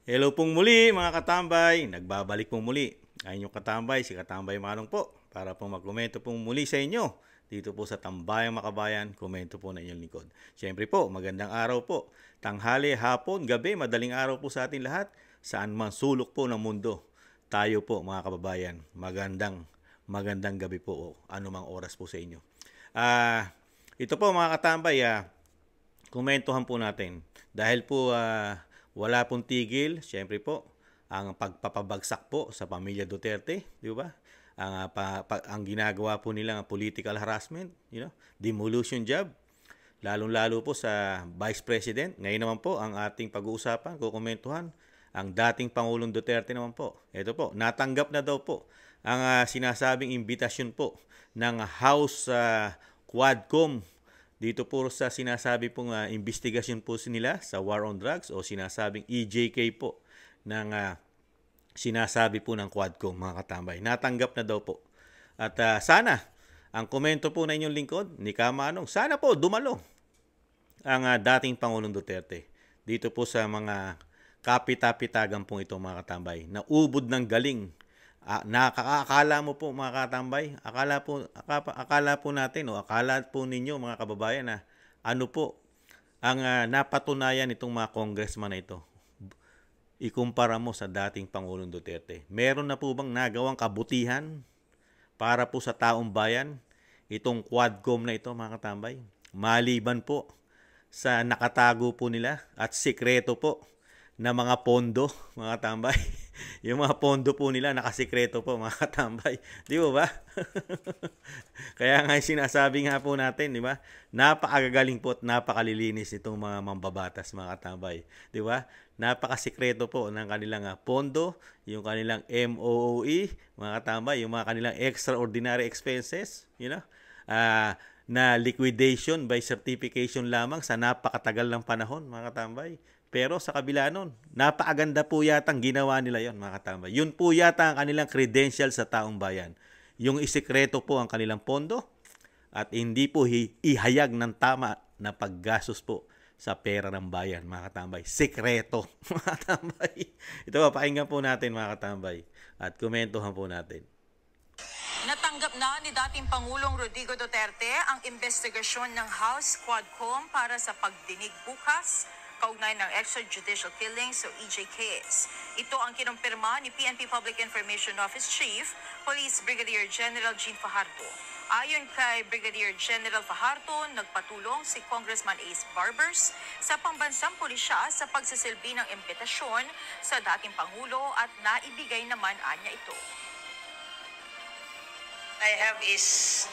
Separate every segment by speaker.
Speaker 1: Hello pong muli mga katambay, nagbabalik pong muli ang inyong katambay, si Katambay Manong po, para pong magkomento pong muli sa inyo dito po sa Tambayang Makabayan, komento po na inyong lingkod. Siyempre po, magandang araw po, tanghali, hapon, gabi, madaling araw po sa atin lahat, saan man sulok po ng mundo. Tayo po mga kababayan, magandang gabi po o anumang oras po sa inyo. Ito po mga katambay, komentuhan po natin. Dahil po wala pong tigil, siyempre po, ang pagpapabagsak po sa pamilya Duterte, di ba? Ang ginagawa po nila political harassment, demolition job, lalong-lalo po sa Vice President. Ngayon naman po, ang ating pag-uusapan, kukomentuhan, ang dating Pangulong Duterte naman po. Ito po, natanggap na daw po ang sinasabing imbitasyon po ng House Quadcom dito po sa sinasabi pong investigasyon po nila sa War on Drugs o sinasabing EJK po ng sinasabi po ng Quadcom mga katambay. Natanggap na daw po. At sana, ang komento po na inyong lingkod, ni Kamanong, sana po dumalo ang dating Pangulong Duterte dito po sa mga kapita-pitagan pong ito mga katambay na ubod ng galing. Nakakaakala mo po mga katambay, akala po natin o akala po ninyo mga kababayan na ano po ang napatunayan itong mga congressman na ito. Ikumpara mo sa dating Pangulong Duterte. Meron na po bang nagawang kabutihan para po sa taong bayan itong Quadcom na ito mga katambay? Maliban po sa nakatago po nila at sikreto po na mga pondo, mga tambay. Yung mga pondo po nila, nakasikreto po, mga katambay. Di ba? Kaya nga sinasabi nga po natin, di ba? Napakagagaling po at napakalilinis itong mga mambabatas, mga katambay. Di ba? Napakasikreto po ng kanilang pondo, yung kanilang MOOE, mga katambay, yung mga kanilang extraordinary expenses, na liquidation by certification lamang sa napakatagal ng panahon, mga katambay. Pero sa kabila nun, napakaganda po yata ang ginawa nila yon mga katambay. Yun po yata ang kanilang credential sa taong bayan. Yung isikreto po ang kanilang pondo at hindi po ihayag ng tama na paggastos po sa pera ng bayan, mga katambay. Sikreto, mga katambay. Ito pa, pakinggan po natin, mga katambay. At komentuhan po natin.
Speaker 2: Natanggap na ni dating Pangulong Rodrigo Duterte ang investigasyon ng House Quadcom para sa pagdinig bukas kaugnay ng extrajudicial killings o EJKs. Ito ang kinumpirma ni PNP Public Information Office Chief, Police Brigadier General Jean Fajardo. Ayon kay Brigadier General Fajardo, nagpatulong si Congressman Ace Barbers sa pambansang pulisya sa pagsisilbi ng imbitasyon sa dating Pangulo at naibigay naman anya ito.
Speaker 3: I have is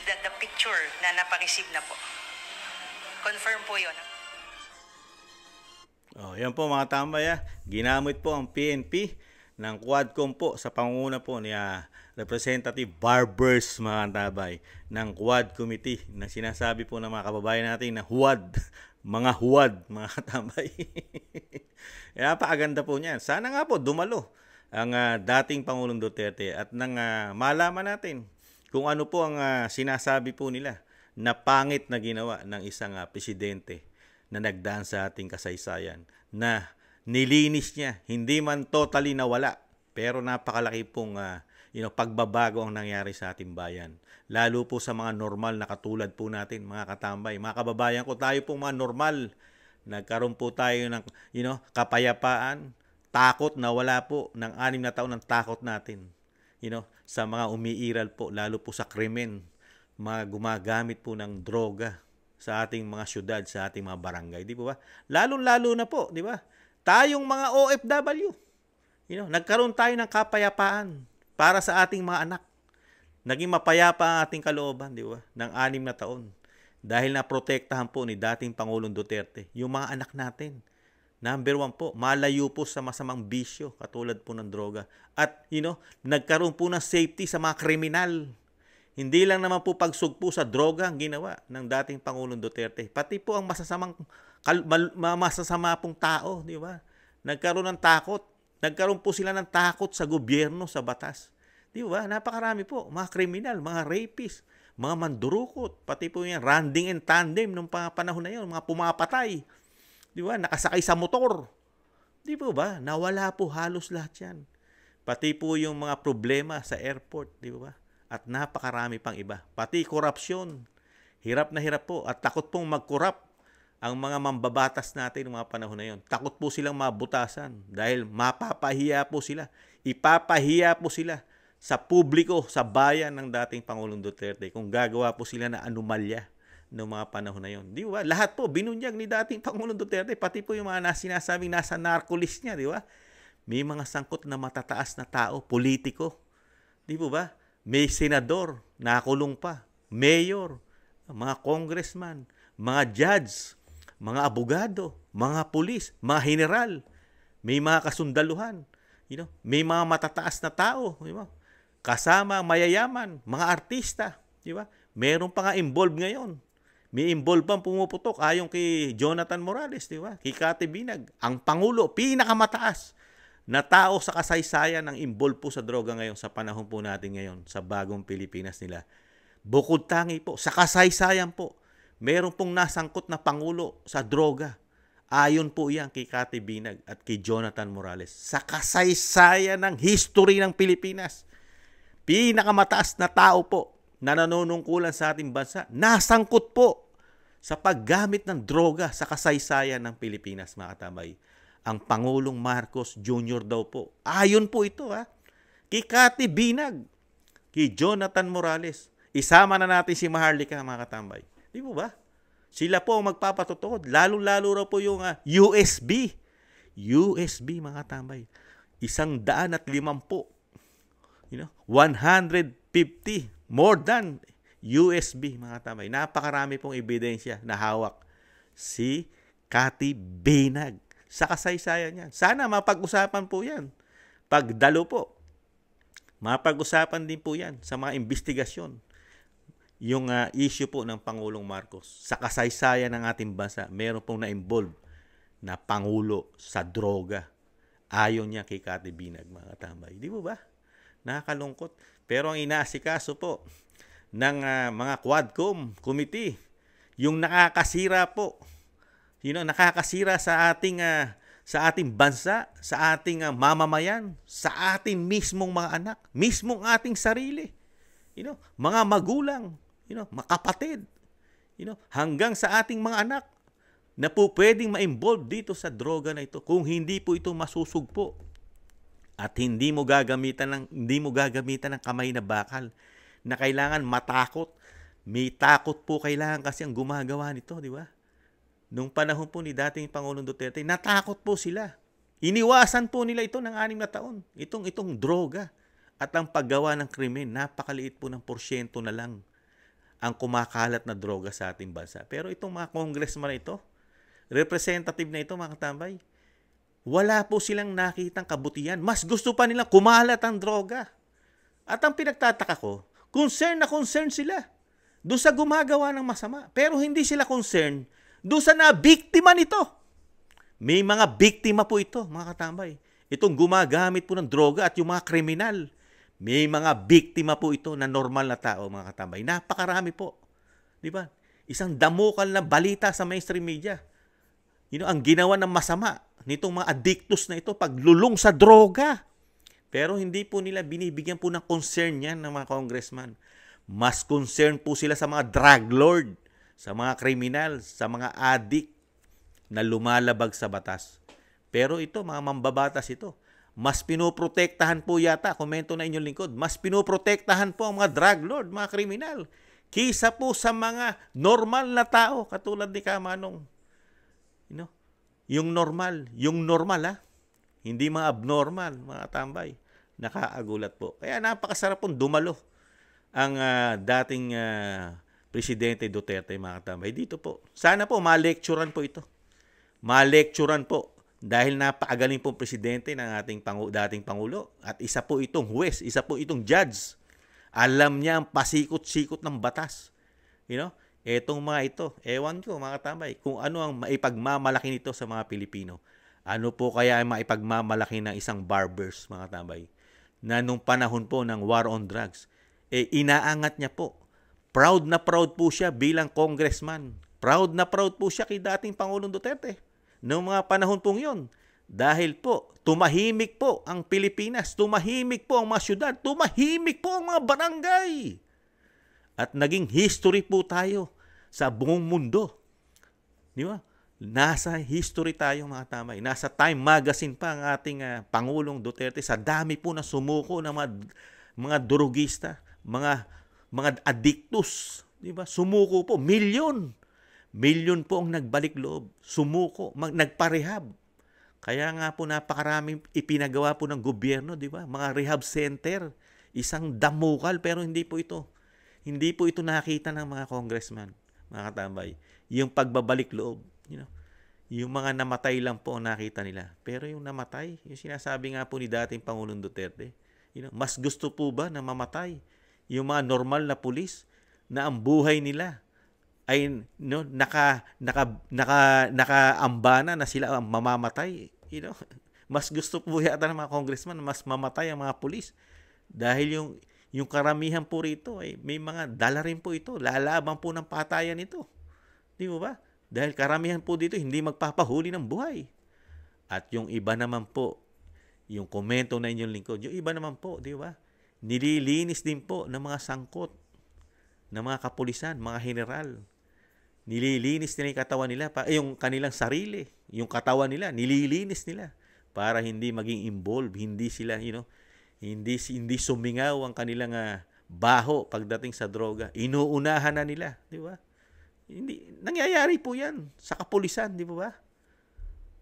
Speaker 3: the picture na napareceive na po. Confirm po yun.
Speaker 1: Yan po mga tambay. Ginamit po ang PNP ng Quadcom po sa pangunguna po ni Representative Barbers mga tambay ng Quad Committee na sinasabi po ng mga kababayan natin na huwad, mga tambay. Napakaganda po niyan. Sana nga po dumalo ang dating Pangulong Duterte at nang malaman natin kung ano po ang sinasabi po nila na pangit na ginawa ng isang presidente na nagdaan sa ating kasaysayan, na nilinis niya, hindi man totally nawala, pero napakalaki pong pagbabago ang nangyari sa ating bayan. Lalo po sa mga normal na katulad po natin, mga katambay, mga kababayan ko, tayo pong mga normal, nagkaroon po tayo ng kapayapaan, takot na wala po ng 6 na taon ng takot natin. Sa mga umiiral po, lalo po sa krimen, mga gumagamit po ng droga sa ating mga syudad, sa ating mga barangay, di ba? Lalo-lalo na po, di ba? Tayong mga OFW, nagkaroon tayo ng kapayapaan para sa ating mga anak. Naging mapayapa ang ating kalooban, di ba? Ng 6 na taon. Dahil naprotektahan po ni dating Pangulong Duterte yung mga anak natin. Number 1 po, malayo po sa masamang bisyo, katulad po ng droga. At, nagkaroon po ng safety sa mga kriminal. Hindi lang naman po pagsugpo sa droga ang ginawa ng dating Pangulong Duterte. Pati po ang masasama pong tao, di ba? Nagkaroon ng takot. Nagkaroon po sila ng takot sa gobyerno, sa batas. Di ba? Napakarami po. Mga kriminal, mga rapist, mga mandurukot, pati po yung randing and tandem nung panahon na yun, mga pumapatay. Di ba? Nakasakay sa motor. Di po ba? Nawala po halos lahat yan. Pati po yung mga problema sa airport, di ba? At napakarami pang iba. Pati korupsyon. Hirap na hirap po. At takot pong mag-corrupt ang mga mambabatas natin ng mga panahon na yon. Takot po silang mabutasan dahil mapapahiya po sila. Ipapahiya po sila sa publiko, sa bayan ng dating Pangulong Duterte kung gagawa po sila na anomalya noong mga panahon na yon. Di ba? Lahat po binunyag ni dating Pangulong Duterte, pati po yung mga sinasabing nasa narco-list niya, di ba? May mga sangkot na matataas na tao, politiko. Di po ba? May senador, nakulong pa, mayor, mga congressman, mga judge, mga abogado, mga pulis, mga general, may mga kasundaluhan, may mga matataas na tao, di ba? Kasama mayayaman, mga artista, di ba? Meron pa nga involved ngayon. May involved pang pumuputok ayon kay Jonathan Morales, di ba? Kay Cathy Binag, ang pangulo, pinakamataas na tao sa kasaysayan ng involved po sa droga ngayon sa panahon po natin ngayon sa bagong Pilipinas nila. Bukod tangi po, sa kasaysayan po, meron pong nasangkot na pangulo sa droga. Ayon po yan kay Cathy Binag at kay Jonathan Morales. Sa kasaysayan ng history ng Pilipinas, pinakamataas na tao po na nanunungkulan sa ating bansa, nasangkot po sa paggamit ng droga sa kasaysayan ng Pilipinas, mga katabay. Ang Pangulong Marcos Jr. daw po. Ayon po ito, kay Cathy Binag, kay Jonathan Morales. Isama na natin si Maharlika, mga katambay. Di po ba? Sila po ang magpapatotoo. Lalo-lalo raw po yung USB. USB, mga katambay. 150. 150. More than USB, mga katambay. Napakarami pong ebidensya na hawak si Cathy Binag sa kasaysayan yan. Sana mapag-usapan po yan. Pagdalo po, mapag-usapan din po yan sa mga investigasyon. Yung issue po ng Pangulong Marcos. Sa kasaysayan ng ating bansa, meron pong na-involve na Pangulo sa droga. Ayon niya kay Cathy Binag, mga katambay. Di ba? Nakakalungkot. Pero ang inaasikaso po ng mga Quadcom committee, yung nakakasira po, nakakasira sa ating bansa, sa ating mamamayan, sa ating mismong mga anak, mismong ating sarili. Mga magulang, mga kapatid, hanggang sa ating mga anak na po pwedeng ma-involve dito sa droga na ito kung hindi po ito masusugpo at hindi mo gagamitan ng kamay na bakal na kailangan matakot. May takot po kailangan kasi ang gumagawa nito, di ba? Nung panahon po ni dating Pangulong Duterte, natakot po sila. Iniwasan po nila ito ng 6 na taon. Itong droga. At ang paggawa ng krimen, napakaliit po ng porsyento na lang ang kumakalat na droga sa ating bansa. Pero itong mga congressman na ito, representative na ito, mga katambay, wala po silang nakitang kabutihan. Mas gusto pa nilang kumalat ang droga. At ang pinagtataka ko, concern na concern sila doon sa gumagawa ng masama. Pero hindi sila concern doon sa na-biktima nito. May mga biktima po ito, mga katambay. Itong gumagamit po ng droga at yung mga kriminal. May mga biktima po ito na normal na tao, mga katambay. Napakarami po. Di ba? Isang damukal na balita sa mainstream media. Ang ginawa ng masama nitong mga addictus na ito, paglulong sa droga. Pero hindi po nila binibigyan po ng concern yan ng mga congressman. Mas concern po sila sa mga drug lord, sa mga kriminal, sa mga addict na lumalabag sa batas. Pero ito, mga mambabatas ito, mas pinoprotektahan po yata, komento na inyong lingkod, mas pinoprotektahan po ang mga drug lord, mga kriminal, kisa po sa mga normal na tao, katulad ni Kamanong. Yung normal, hindi mga abnormal, mga tambay. Nakaagulat po. Kaya napakasarap pong dumalo ang dating Presidente Duterte, mga katambay. Dito po. Sana po ma-lecturean po ito. Ma-lecturean po. Dahil napakagaling pong presidente ng ating dating Pangulo. At isa po itong huwes, isa po itong judge. Alam niya ang pasikot-sikot ng batas. Etong mga ito, ewan ko, mga katambay, kung ano ang maipagmamalaki nito sa mga Pilipino. Ano po kaya ang maipagmamalaki ng isang barbers, mga katambay, na nung panahon po ng war on drugs, inaangat niya po. Proud na proud po siya bilang congressman. Proud na proud po siya kay dating Pangulong Duterte. Noong mga panahon pong yun, Dahil po, tumahimik po ang Pilipinas, tumahimik po ang mga syudad, tumahimik po ang mga barangay. At naging history po tayo sa buong mundo. Di ba? Nasa history tayo mga tambay. Nasa Time Magazine pa ang ating Pangulong Duterte sa dami po na sumuko ng mga durugista, mga addictus, di ba? Sumuko po, milyon po ang nagbalik loob, sumuko, nagparehab. Kaya nga po napakaraming ipinagawa po ng gobyerno, di ba? Mga rehab center, isang damukal, pero hindi po ito nakita ng mga congressman, mga katambay. Yung pagbabalik loob, yung mga namatay lang po ang nakita nila. Pero yung namatay, yung sinasabi nga po ni dating Pangulong Duterte, mas gusto po ba na mamatay yung mga normal na pulis na ang buhay nila ay nakaambana na sila ang mamamatay? Mas gusto po yata ng mga congressman na mas mamatay ang mga pulis dahil yung karamihan po rito ay may mga dala rin po ito, lalaban po ng patayan ito. Di ba? Dahil karamihan po dito hindi magpapahuli ng buhay. At yung iba naman po, yung komento na inyong lingkod, yung iba naman po, di ba? Nililinis din po ng mga sangkot, ng mga kapulisan, mga general. Nililinis nila yung katawan nila, yung kanilang sarili, yung katawan nila, nililinis nila para hindi maging involved, hindi sila, hindi sumingaw ang kanilang baho pagdating sa droga. Inuunahan na nila, di ba? Hindi nangyayari po 'yan sa kapulisan, di ba?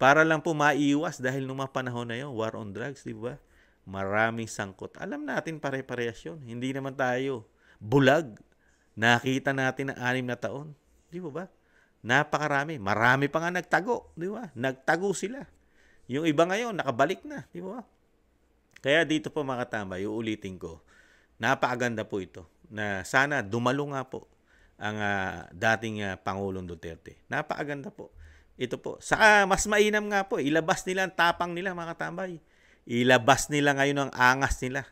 Speaker 1: Para lang po maiiwas dahil nung mga panahon na 'yon, war on drugs, di ba? Maraming sangkot. Alam natin pare-parehas 'yon. Hindi naman tayo bulag. Nakita natin ang 6 na taon, di ba? Napakarami. Marami pa nga nagtago, di ba? Nagtago sila. Yung iba ngayon nakabalik na, di ba? Kaya dito po mga katambay, uulitin ko, napakaganda po ito na sana dumalo nga po ang dating Pangulong Duterte. Napakaganda po. Ito po. Saka mas mainam nga po, ilabas nila ang tapang nila mga katambay. Ilabas nila ngayon ang angas nila.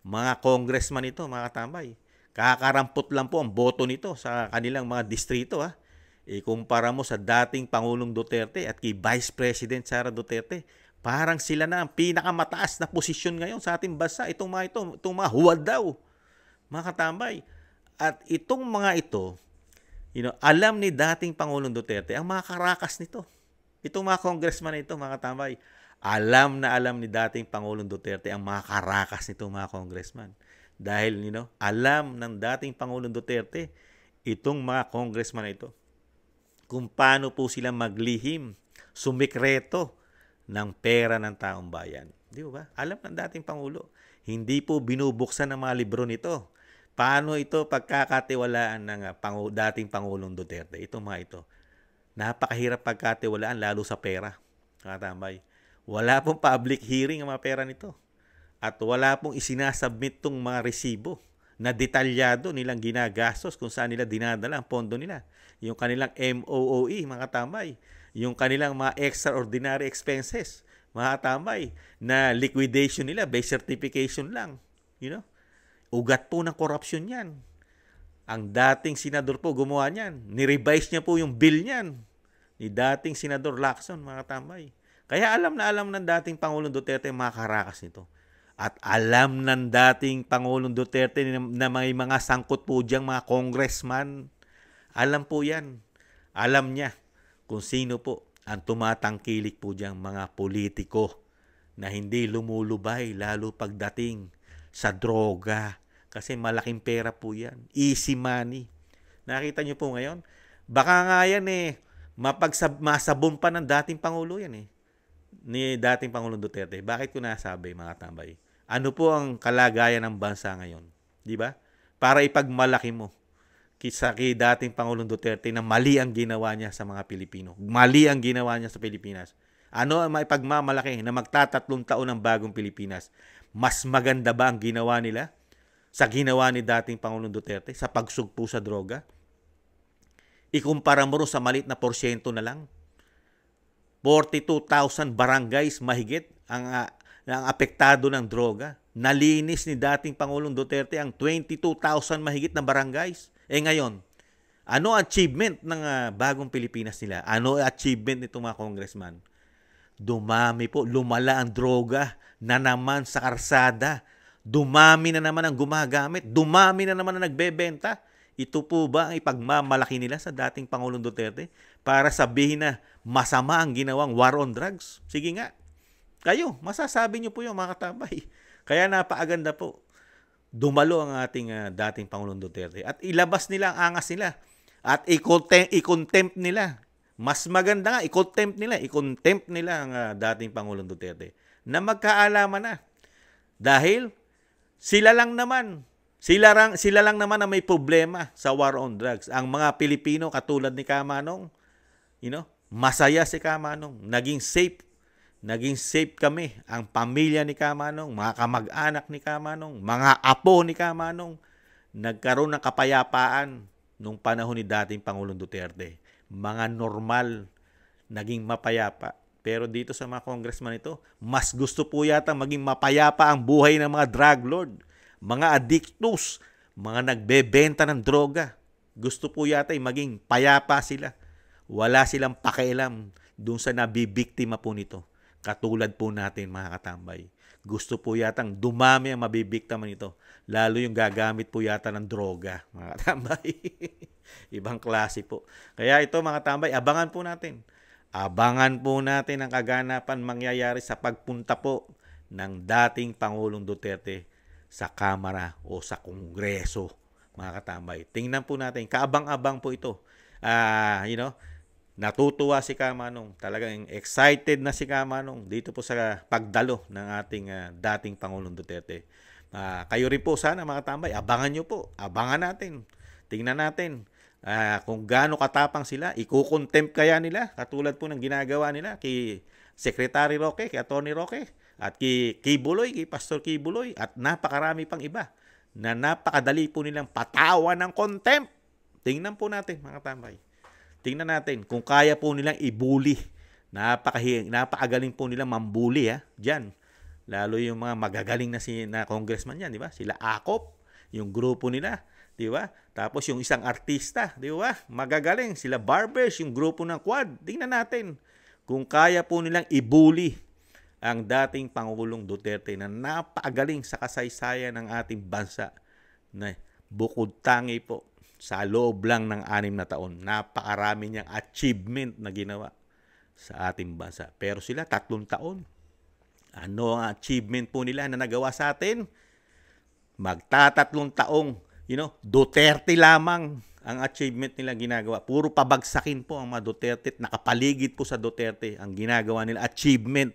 Speaker 1: Mga congressman ito mga katambay. Kakarampot lang po ang boto nito sa kanilang mga distrito. Ikumpara mo sa dating Pangulong Duterte at kay Vice President Sara Duterte. Parang sila na ang pinakamataas na posisyon ngayon sa ating bansa. Itong mga huwad daw, mga katambay. At itong mga ito, alam ni dating Pangulong Duterte ang mga karakas nito. Itong mga congressman ito, mga katambay, alam ni dating Pangulong Duterte ang mga karakas nito, mga congressman. Dahil, alam ng dating Pangulong Duterte itong mga congressman ito kung paano po sila maglihim, sumikreto ng pera ng taong bayan. Di ba? Alam ng dating Pangulo. Hindi po binubuksan ng mga libro nito. Paano ito pagkakatiwalaan ng dating Pangulong Duterte? Ito mga ito. Napakahirap pagkatiwalaan lalo sa pera. Katambay. Wala pong public hearing ang mga pera nito. At wala pong isinasubmit tong mga resibo na detalyado nilang ginagastos kung saan nila dinadala ang pondo nila. Yung kanilang MOOE, mga katambay. Yung kanilang mga extraordinary expenses, mga katambay, na liquidation nila by certification lang. Ugat po ng korupsyon yan. Ang dating senador po gumawa niyan. Ni-revise niya po yung bill niyan ni dating Senador Lacson, mga katambay. Kaya alam ng dating Pangulong Duterte mga karakas nito. At alam ng dating Pangulong Duterte na may mga sangkot po diyang mga congressman. Alam po yan. Alam niya kung sino po ang tumatangkilik po diyang mga politiko na hindi lumulubay lalo pagdating sa droga. Kasi malaking pera po yan. Easy money. Nakita niyo po ngayon? Baka nga yan masabon pa ng dating Pangulo yan ni dating Pangulong Duterte. Bakit ko nasabi mga tambay? Ano po ang kalagayan ng bansa ngayon? Di ba? Para ipagmalaki mo kay dating Pangulong Duterte na mali ang ginawa niya sa mga Pilipino. Mali ang ginawa niya sa Pilipinas. Ano ang maipagmamalaki na magtatatlong taon ng bagong Pilipinas? Mas maganda ba ang ginawa nila sa ginawa ni dating Pangulong Duterte sa pagsugpo sa droga? Ikumpara mo sa malit na porsyento na lang. 42,000 barangays mahigit ang apektado ng droga. Nalinis ni dating Pangulong Duterte ang 22,000 mahigit na barangays. Ngayon, ano achievement ng bagong Pilipinas nila? Ano achievement nitong mga congressman? Dumami po, lumala ang droga na naman sa karsada. Dumami na naman ang gumagamit. Dumami na naman ang nagbebenta. Ito po ba ang ipagmamalaki nila sa dating Pangulong Duterte para sabihin na masama ang ginawang war on drugs? Sige nga. Kayo, masasabi nyo po yung mga katambay. Kaya napaaganda po. Dumalo ang ating dating Pangulong Duterte. At ilabas nila ang angas nila. At i-contempt nila. Mas maganda nga, i-contempt nila ang dating Pangulong Duterte na magkaalaman na. Dahil sila lang naman na may problema sa war on drugs. Ang mga Pilipino katulad ni Kamanong, masaya si Kamanong, naging safe kami, ang pamilya ni Kamanong, mga kamag-anak ni Kamanong, mga apo ni Kamanong, nagkaroon ng kapayapaan nung panahon ni dating Pangulong Duterte. Mga normal, naging mapayapa. Pero dito sa mga congressman ito, mas gusto po yata maging mapayapa ang buhay ng mga drug lord, mga addictus, mga nagbebenta ng droga. Gusto po yata maging payapa sila. Wala silang pakialam dun sa nabibiktima po nito. Katulad po natin mga katambay. Gusto po yatang dumami ang mabibiktima nito. Lalo yung gagamit po yata ng droga, mga katambay. Ibang klase po. Kaya ito mga katambay, abangan po natin. Abangan po natin ang kaganapan mangyayari sa pagpunta po ng dating Pangulong Duterte sa Kamara o sa Kongreso, mga katambay. Tingnan po natin. Kaabang-abang po ito. Natutuwa si Kamanong. Talagang excited na si Kamanong dito po sa pagdalo ng ating dating Pangulong Duterte. Kayo rin po sana mga tambay, abangan nyo po. Abangan natin. Tingnan natin kung gaano katapang sila. Iko-contempt kaya nila katulad po ng ginagawa nila kay Secretary Roque, kay Atty. Roque, at kay Buloy, kay Pastor Buloy, at napakarami pang iba na napakadali po nilang patawan ng contempt. Tingnan po natin mga tambay. Tingnan natin kung kaya po nilang ibuli. Napakagaling po nilang mambuli diyan. Lalo yung mga magagaling na congressman yan, di ba? Sila Akop, yung grupo nila, di ba? Tapos yung isang artista, di ba? Magagaling. Sila Barbers, yung grupo ng Quad. Tingnan natin kung kaya po nilang ibuli ang dating Pangulong Duterte na napakagaling sa kasaysayan ng ating bansa na bukod tangi po sa loob lang ng 6 na taon. Napakarami niyang achievement na ginawa sa ating bansa. Pero sila 3 taon. Ano ang achievement po nila na nagawa sa atin? Magtatatlong taong, Duterte lamang ang achievement nila ginagawa. Puro pabagsakin po ang mga Duterte at nakapaligid po sa Duterte ang ginagawa nila achievement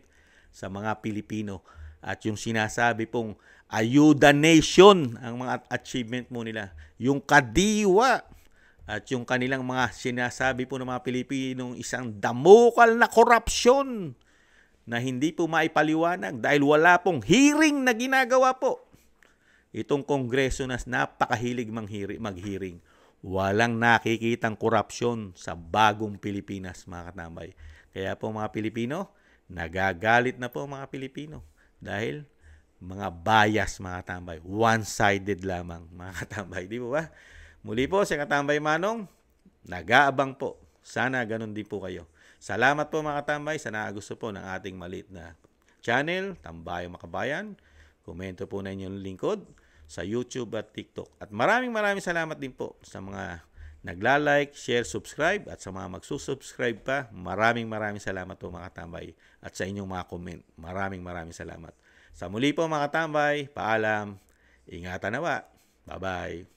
Speaker 1: sa mga Pilipino. At yung sinasabi pong Ayuda Nation, ang mga achievement mo nila. Yung kadiwa at yung kanilang mga sinasabi po ng mga Pilipinong isang damukal na korupsyon na hindi po maipaliwanag dahil wala pong hearing na ginagawa po. Itong Kongreso na napakahilig mag-hearing. Walang nakikitang korupsyon sa bagong Pilipinas, mga katambay. Kaya po mga Pilipino, nagagalit na po mga Pilipino dahil mga bias, mga katambay. One-sided lamang, mga katambay. Di ba? Muli po, si Katambay Manong, nag-aabang po. Sana ganun din po kayo. Salamat po mga katambay sa nakagusto po ng ating maliit na channel, Tambayang Makabayan. Komento po na inyong lingkod sa YouTube at TikTok. At maraming salamat din po sa mga nagla-like, share, subscribe, at sa mga magsusubscribe pa. Maraming salamat po mga katambay. At sa inyong mga comment. Maraming salamat. Sa muli po mga katambay, paalam. Ingatan nawa. Bye-bye.